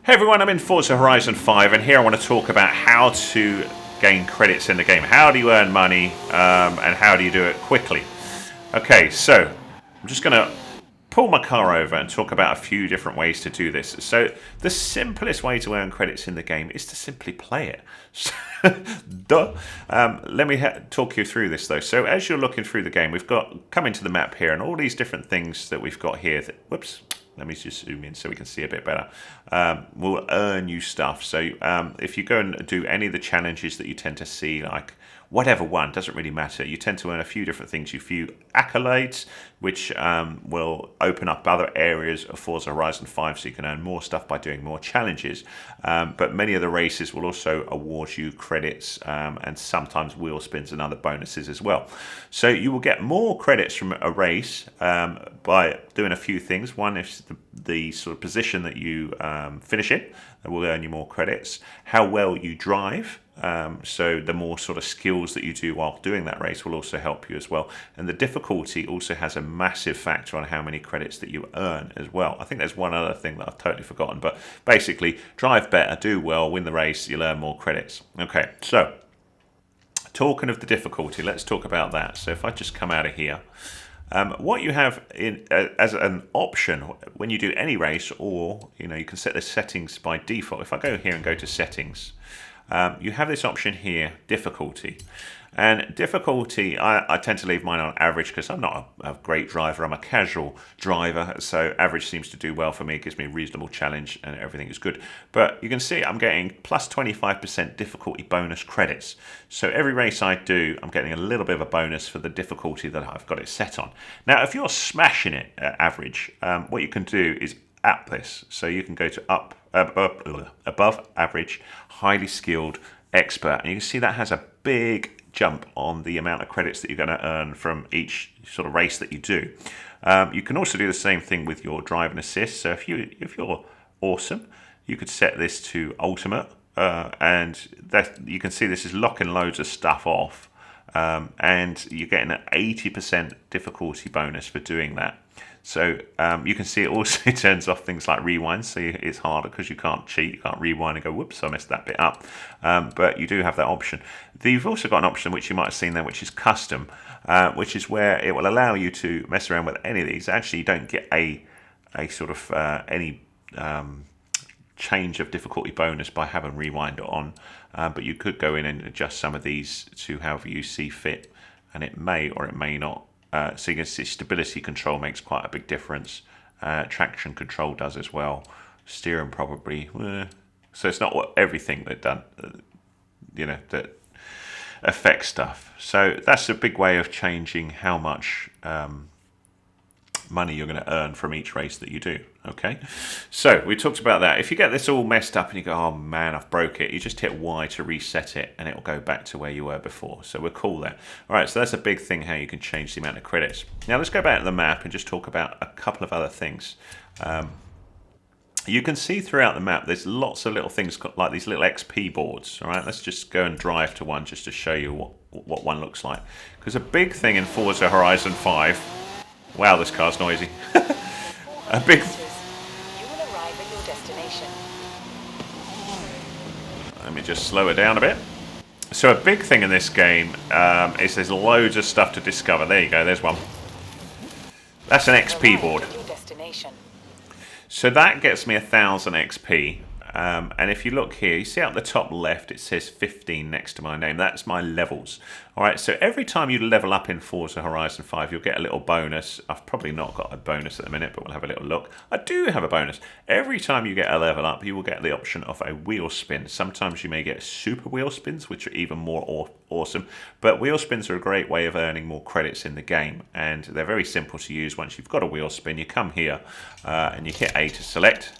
Hey everyone, I'm in Forza Horizon 5 and here I want to talk about how to gain credits in the game. How do you earn money and how do you do it quickly? Okay, so I'm just going to pull my car over and talk about a few different ways to do this. So the simplest way to earn credits in the game is to simply play it. Duh. Let me talk you through this though. So as you're looking through the game, we've got come into the map here and all these different things that we've got here. Whoops. Let me just zoom in so we can see a bit better. Will earn you stuff. So if you go and do any of the challenges that you tend to see, like whatever one, doesn't really matter. You tend to earn a few different things. A few accolades, which will open up other areas of Forza Horizon 5, so you can earn more stuff by doing more challenges. But many of the races will also award you credits and sometimes wheel spins and other bonuses as well. So you will get more credits from a race by doing a few things. One is the sort of position that you finish in, that will earn you more credits. How well you drive. So the more sort of skills that you do while doing that race will also help you as well. And the difficulty also has a massive factor on how many credits that you earn as well. I think there's one other thing that I've totally forgotten, but basically drive better, do well, win the race, you'll earn more credits. Okay, so talking of the difficulty, let's talk about that. So if I just come out of here, what you have in as an option when you do any race, or you can set the settings by default. If I go here and go to settings, you have this option here, difficulty. And difficulty, I tend to leave mine on average because I'm not a great driver. I'm a casual driver, so average seems to do well for me. It gives me a reasonable challenge and everything is good. But you can see I'm getting plus 25% difficulty bonus credits. So every race I do, I'm getting a little bit of a bonus for the difficulty that I've got it set on. Now, if you're smashing it at average, what you can do is up this. So you can go to above average, highly skilled, expert, and you can see that has a big jump on the amount of credits that you're going to earn from each sort of race that you do. You can also do the same thing with your drive and assist. So if you're awesome, you could set this to ultimate, and that you can see this is locking loads of stuff off, and you're getting an 80% difficulty bonus for doing that. So you can see it also turns off things like rewind, so it's harder because you can't cheat, you can't rewind and go, whoops, I messed that bit up. But you do have that option. You've also got an option which you might have seen there, which is custom, which is where it will allow you to mess around with any of these. Actually, you don't get a sort of any change of difficulty bonus by having rewind on, but you could go in and adjust some of these to however you see fit, and it may or it may not. So you can see stability control makes quite a big difference. Traction control does as well. Steering probably. So it's not everything that that affects stuff. So that's a big way of changing how much money you're going to earn from each race that you do. Okay, so we talked about that. If you get this all messed up and you go, oh man, I've broke it, you just hit Y to reset it and it will go back to where you were before. So we're cool there. All right, so that's a big thing, how you can change the amount of credits. Now let's go back to the map and just talk about a couple of other things. You can see throughout the map there's lots of little things like these little XP boards. All right, let's just go and drive to one just to show you what one looks like. Because a big thing in Forza Horizon 5, wow, this car's noisy. A big. You will arrive at your destination. Let me just slow it down a bit. So a big thing in this game is there's loads of stuff to discover. There you go. There's one. That's an XP board. So that gets me 1,000 XP. And if you look here, you see at the top left, it says 15 next to my name. That's my levels. All right, so every time you level up in Forza Horizon 5, you'll get a little bonus. I've probably not got a bonus at the minute, but we'll have a little look. I do have a bonus. Every time you get a level up, you will get the option of a wheel spin. Sometimes you may get super wheel spins, which are even more awesome. But wheel spins are a great way of earning more credits in the game, and they're very simple to use. Once you've got a wheel spin, you come here and you hit A to select.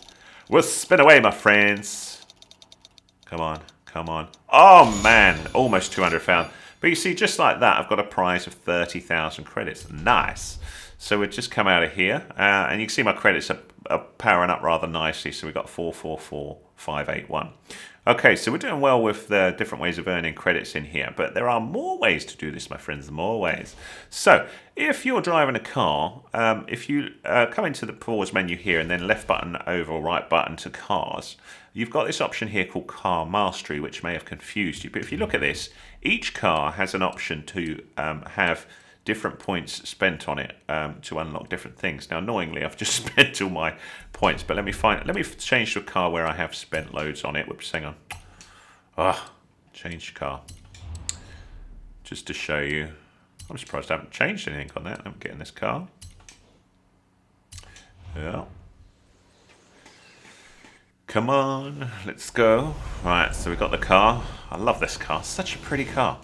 We'll spin away, my friends. Come on, come on. Oh, man. Almost 200 found. But you see, just like that, I've got a prize of 30,000 credits. Nice. So we'll just come out of here. And you can see my credits are powering up rather nicely. So we've got 444581. Okay, so we're doing well with the different ways of earning credits in here, but there are more ways to do this, my friends, more ways. So if you're driving a car, if you come into the pause menu here and then left button over or right button to cars, you've got this option here called Car Mastery, which may have confused you. But if you look at this, each car has an option to have different points spent on it to unlock different things. Now, annoyingly, I've just spent all my points, but let me change to a car where I have spent loads on it. Whoops, hang on. Change car. Just to show you. I'm surprised I haven't changed anything on that. I'm getting this car. Yeah. Come on, let's go. Right, so we've got the car. I love this car. Such a pretty car.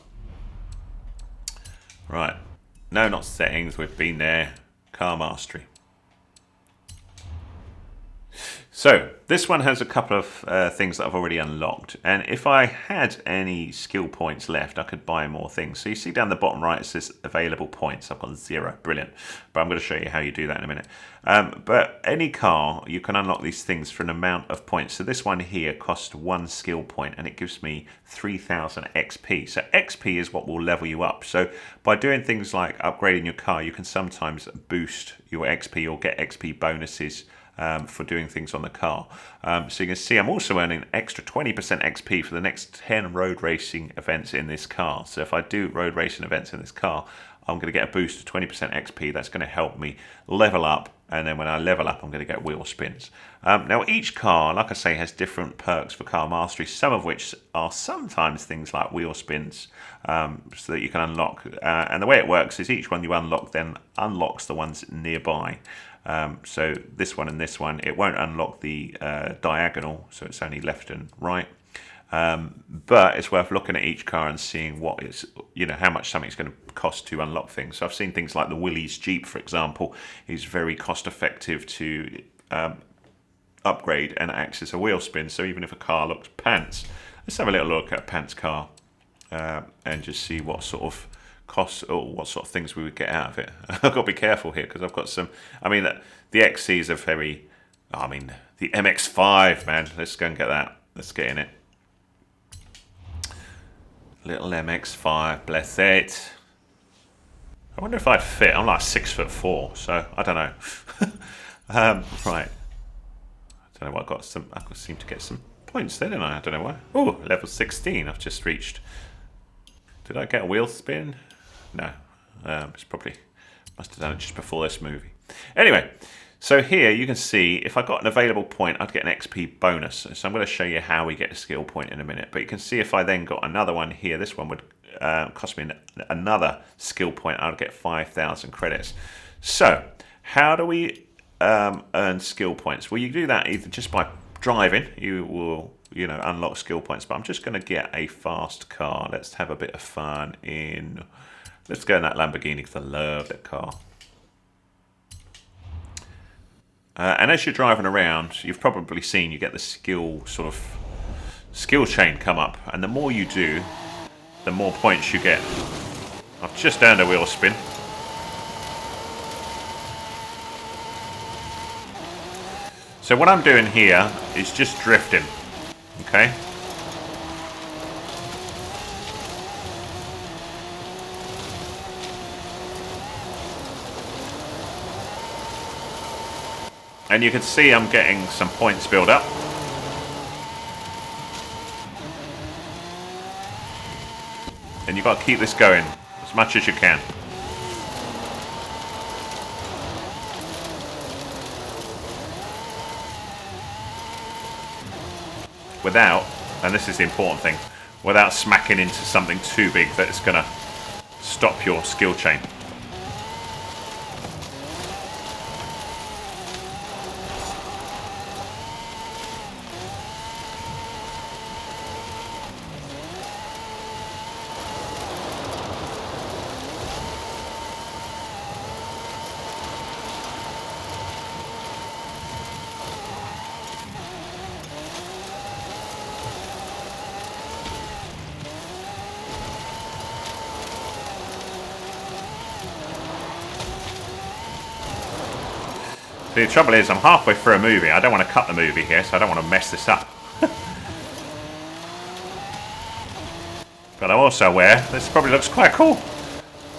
Right. No, not settings. We've been there. Car Mastery. So this one has a couple of things that I've already unlocked, and if I had any skill points left, I could buy more things. So you see down the bottom right it says available points. I've got 0, brilliant. But I'm going to show you how you do that in a minute. But any car, you can unlock these things for an amount of points. So this one here costs 1 skill point, and it gives me 3000 XP. So XP is what will level you up. So by doing things like upgrading your car, you can sometimes boost your XP or get XP bonuses for doing things on the car. So you can see I'm also earning extra 20% XP for the next 10 road racing events in this car. So if I do road racing events in this car, I'm going to get a boost of 20% XP. That's going to help me level up, and then when I level up, I'm going to get wheel spins. Now each car, like I say, has different perks for Car Mastery, some of which are sometimes things like wheel spins, so that you can unlock. And the way it works is each one you unlock then unlocks the ones nearby. So this one and this one, it won't unlock the diagonal, so it's only left and right. But it's worth looking at each car and seeing what is, how much something's going to cost to unlock things. So I've seen things like the Willys Jeep, for example, is very cost effective to upgrade and access a wheel spin. So even if a car looks pants, let's have a little look at a pants car and just see what sort of costs or what sort of things we would get out of it. I've got to be careful here because I've got some, the XCs are very, the MX-5, man, let's go and get that. Let's get in it. Little MX-5, bless it. I wonder if I'd fit. I'm like 6'4", so I don't know. Right. I don't know what I got. I seem to get some points there, didn't I? I don't know why. Oh, level 16. I've just reached. Did I get a wheel spin? No. It's probably must have done it just before this movie. Anyway. So here you can see if I got an available point, I'd get an XP bonus. So I'm going to show you how we get a skill point in a minute. But you can see if I then got another one here, this one would cost me another skill point. I'd get 5,000 credits. So how do we earn skill points? Well, you do that either just by driving. You will, unlock skill points. But I'm just going to get a fast car. Let's have a bit of fun in. Let's go in that Lamborghini because I love that car. And as you're driving around, you've probably seen you get the skill chain come up, and the more you do, the more points you get. I've just earned a wheel spin. So what I'm doing here is just drifting, okay? And you can see I'm getting some points build up. And you've got to keep this going as much as you can. Without, and this is the important thing, without smacking into something too big that is going to stop your skill chain. See, the trouble is I'm halfway through a movie. I don't want to cut the movie here, so I don't want to mess this up. But I'm also aware this probably looks quite cool.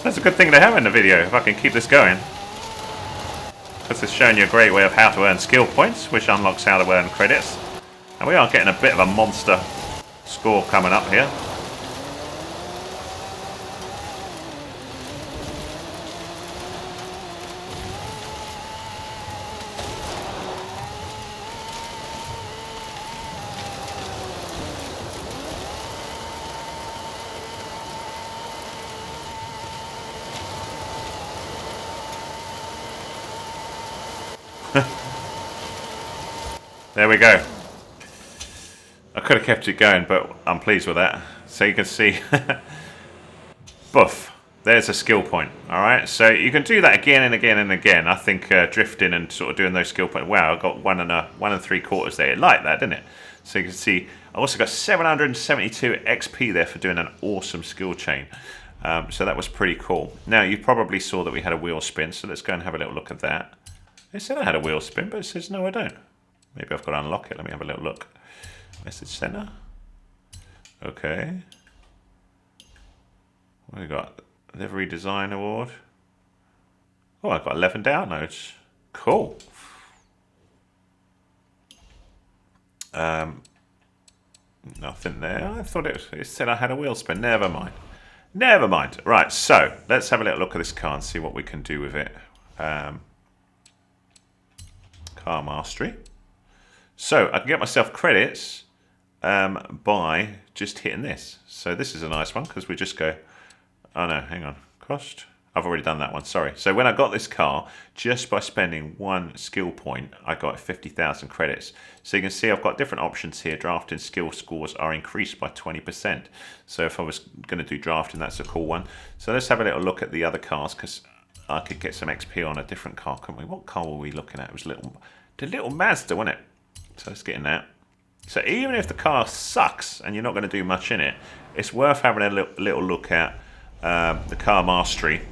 That's a good thing to have in the video if I can keep this going. This is showing you a great way of how to earn skill points, which unlocks how to earn credits. And we are getting a bit of a monster score coming up here. There we go. I could have kept it going, but I'm pleased with that. So you can see, boof, there's a skill point. All right, so you can do that again and again and again. I think drifting and sort of doing those skill points. Wow, I got 1 3/4 there. It liked that, didn't it? So you can see, I also got 772 XP there for doing an awesome skill chain. So that was pretty cool. Now you probably saw that we had a wheel spin, so let's go and have a little look at that. It said I had a wheel spin, but it says no, I don't. Maybe I've got to unlock it. Let me have a little look. Message center. Okay. What have we got? Livery Design Award. Oh, I've got 11 downloads. Cool. Nothing there. I thought it said I had a wheel spin. Never mind. Never mind. Right, so let's have a little look at this car and see what we can do with it. Car mastery. So I can get myself credits by just hitting this. So this is a nice one because we just go, oh no, hang on, cost. I've already done that one, sorry. So when I got this car, just by spending 1 skill point, I got 50,000 credits. So you can see I've got different options here. Drafting skill scores are increased by 20%. So if I was going to do drafting, that's a cool one. So let's have a little look at the other cars because I could get some XP on a different car, couldn't we? What car were we looking at? It was the little Mazda, wasn't it? So let's get in that. So even if the car sucks and you're not going to do much in it, it's worth having a little look at the car mastery.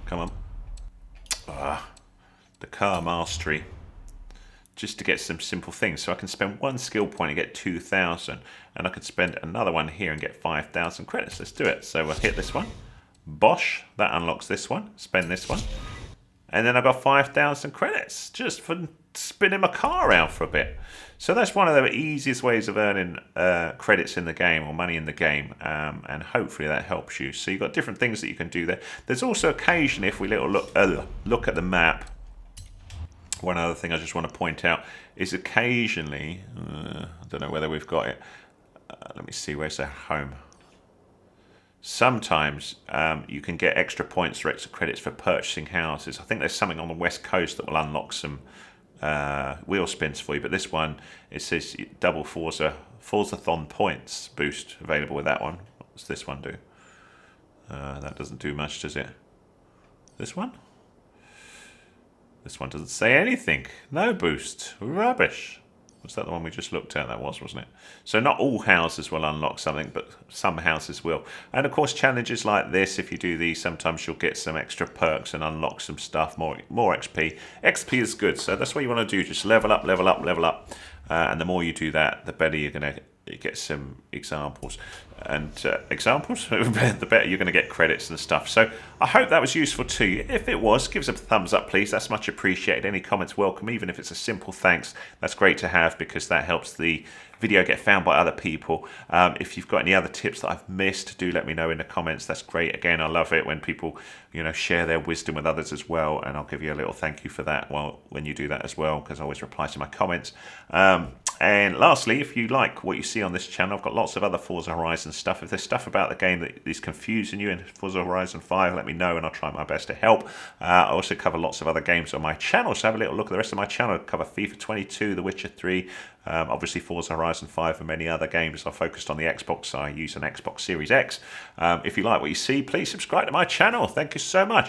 Come on. The car mastery. Just to get some simple things. So I can spend 1 skill point and get 2,000. And I could spend another one here and get 5,000 credits. Let's do it. So we'll hit this one. Bosh. That unlocks this one. Spend this one. And then I've got 5,000 credits just for spinning my car around for a bit. So that's one of the easiest ways of earning credits in the game or money in the game, and hopefully that helps you. So you've got different things that you can do there. There's also occasionally, if we look at the map, one other thing I just want to point out is occasionally, I don't know whether we've got it, let me see, where's our home? Sometimes you can get extra points or extra credits for purchasing houses. I think there's something on the west coast that will unlock some wheel spins for you, but this one, it says double Forzathon points boost available with that one. What does this one do? That doesn't do much, does it? This one? This one doesn't say anything. No boost. Rubbish. Was that the one we just looked at? That was, wasn't it? So not all houses will unlock something, but some houses will. And of course, challenges like this, if you do these, sometimes you'll get some extra perks and unlock some stuff, more XP. XP is good, so that's what you want to do. Just level up, level up, level up. And the more you do that, the better you're going to get some examples. And examples, the better you're going to get credits and stuff. So I hope that was useful to you. If it was, give us a thumbs up, please. That's much appreciated. Any comments welcome, even if it's a simple thanks. That's great to have because that helps the video get found by other people. If you've got any other tips that I've missed, do let me know in the comments. That's great. Again, I love it when people, share their wisdom with others as well, and I'll give you a little thank you for that when you do that as well, because I always reply to my comments. And lastly, if you like what you see on this channel, I've got lots of other Forza Horizon stuff. If there's stuff about the game that is confusing you in Forza Horizon 5, let me know and I'll try my best to help. I also cover lots of other games on my channel, so have a little look at the rest of my channel. I cover FIFA 22, The Witcher 3, obviously Forza Horizon 5 and many other games. I focused on the Xbox, so I use an Xbox Series X. If you like what you see, please subscribe to my channel. Thank you so much.